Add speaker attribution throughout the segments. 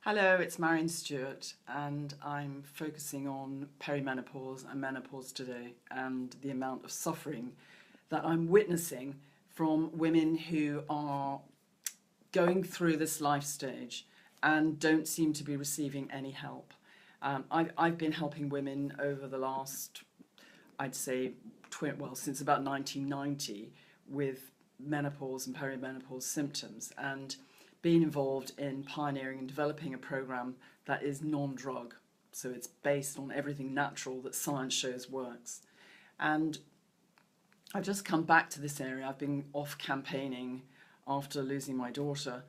Speaker 1: Hello, it's Marion Stewart, and I'm focusing on perimenopause and menopause today and the amount of suffering that I'm witnessing from women who are going through this life stage and don't seem to be receiving any help. I've been helping women over the last, I'd say, since about 1990 with menopause and perimenopause symptoms, and being involved in pioneering and developing a program that is non-drug. So it's based on everything natural that science shows works. And I've just come back to this area. I've been off campaigning after losing my daughter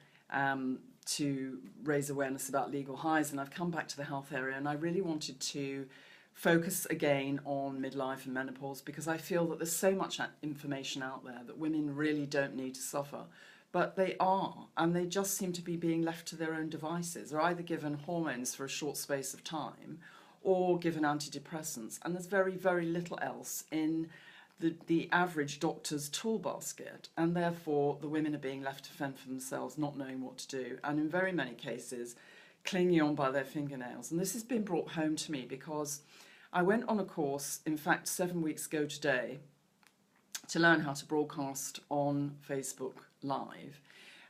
Speaker 1: to raise awareness about legal highs, and I've come back to the health area, and I really wanted to focus again on midlife and menopause because I feel that there's so much information out there that women really don't need to suffer. But they are, and they just seem to be being left to their own devices. They're either given hormones for a short space of time or given antidepressants. And there's very, very little else in the average doctor's tool basket. And therefore, the women are being left to fend for themselves, not knowing what to do. And in very many cases, clinging on by their fingernails. And this has been brought home to me because I went on a course, in fact, 7 weeks ago today, to learn how to broadcast on Facebook Live.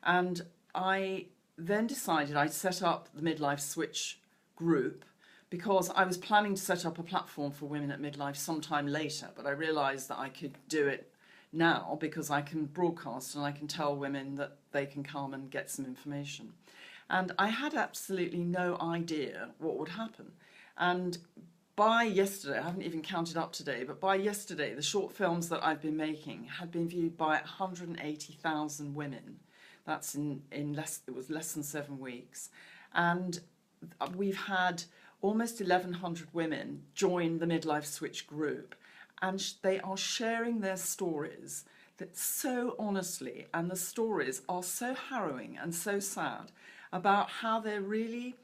Speaker 1: And I then decided I'd set up the Midlife Switch group because I was planning to set up a platform for women at midlife sometime later, but I realised that I could do it now because I can broadcast and I can tell women that they can come and get some information. And I had absolutely no idea what would happen. And by yesterday, I haven't even counted up today, but by yesterday, the short films that I've been making had been viewed by 180,000 women. That's it was less than 7 weeks. And we've had almost 1,100 women join the Midlife Switch group, and they are sharing their stories that so honestly, and the stories are so harrowing and so sad about how they're really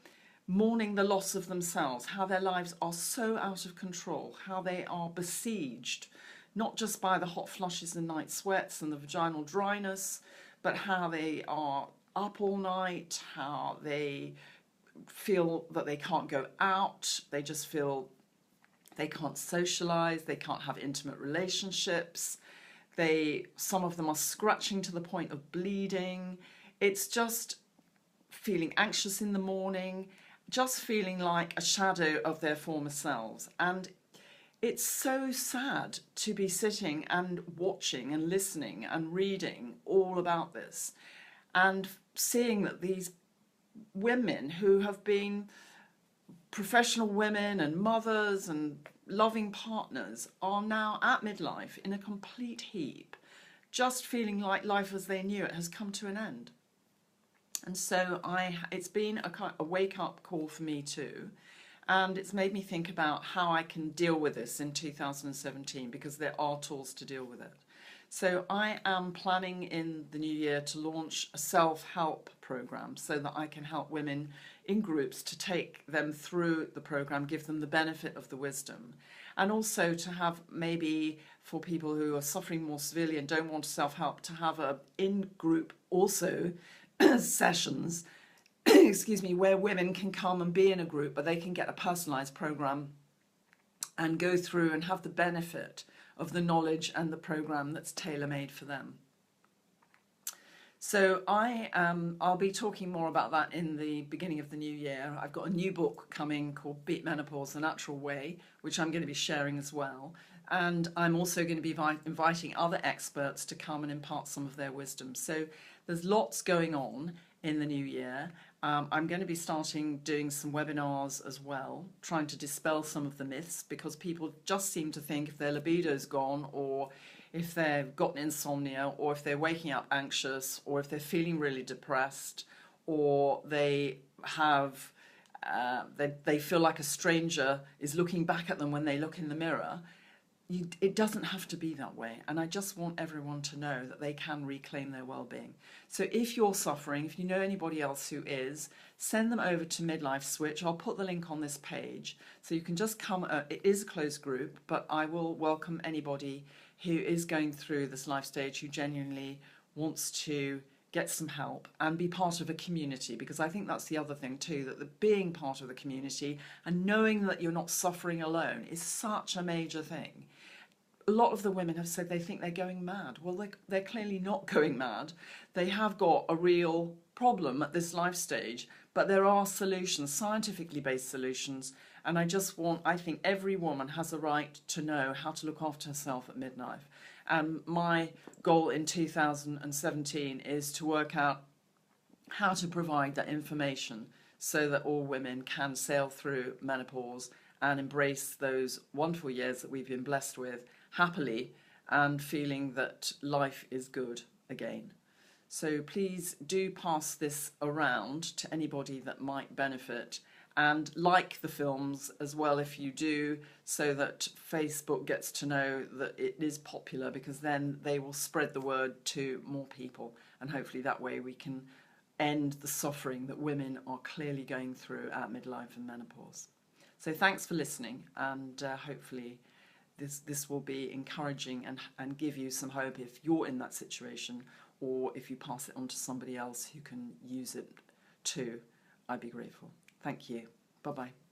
Speaker 1: mourning the loss of themselves, how their lives are so out of control, how they are besieged, not just by the hot flushes and night sweats and the vaginal dryness, but how they are up all night, how they feel that they can't go out, they just feel they can't socialize, they can't have intimate relationships, some of them are scratching to the point of bleeding. It's just feeling anxious in the morning, just feeling like a shadow of their former selves. And it's so sad to be sitting and watching and listening and reading all about this and seeing that these women who have been professional women and mothers and loving partners are now at midlife in a complete heap, just feeling like life as they knew it has come to an end. And so it's been a wake-up call for me too, and it's made me think about how I can deal with this in 2017, because there are tools to deal with it. So I am planning in the new year to launch a self-help program so that I can help women in groups to take them through the program, give them the benefit of the wisdom, and also to have, maybe for people who are suffering more severely and don't want to self-help, to have a in-group also sessions excuse me, where women can come and be in a group, but they can get a personalised program and go through and have the benefit of the knowledge and the program that's tailor-made for them. So I'll be talking more about that in the beginning of the new year. I've got a new book coming called Beat Menopause, The Natural Way, which I'm going to be sharing as well. And I'm also going to be inviting other experts to come and impart some of their wisdom. So there's lots going on in the new year. I'm going to be doing some webinars as well, trying to dispel some of the myths, because people just seem to think if their libido's gone, or if they've gotten insomnia, or if they're waking up anxious, or if they're feeling really depressed, or they have they feel like a stranger is looking back at them when they look in the mirror. It doesn't have to be that way, and I just want everyone to know that they can reclaim their well-being. So if you're suffering, if you know anybody else who is, send them over to Midlife Switch. I'll put the link on this page, so you can just come. It is a closed group, but I will welcome anybody who is going through this life stage, who genuinely wants to get some help and be part of a community, because I think that's the other thing too, that the being part of the community and knowing that you're not suffering alone is such a major thing. A lot of the women have said they think they're going mad. Well, they're clearly not going mad. They have got a real problem at this life stage, but there are solutions, scientifically based solutions. And I think every woman has a right to know how to look after herself at midlife. And my goal in 2017 is to work out how to provide that information so that all women can sail through menopause and embrace those wonderful years that we've been blessed with happily and feeling that life is good again. So please do pass this around to anybody that might benefit, and like the films as well if you do, so that Facebook gets to know that it is popular, because then they will spread the word to more people, and hopefully that way we can end the suffering that women are clearly going through at midlife and menopause. So thanks for listening, and hopefully this will be encouraging and give you some hope if you're in that situation, or if you pass it on to somebody else who can use it too. I'd be grateful. Thank you. Bye-bye.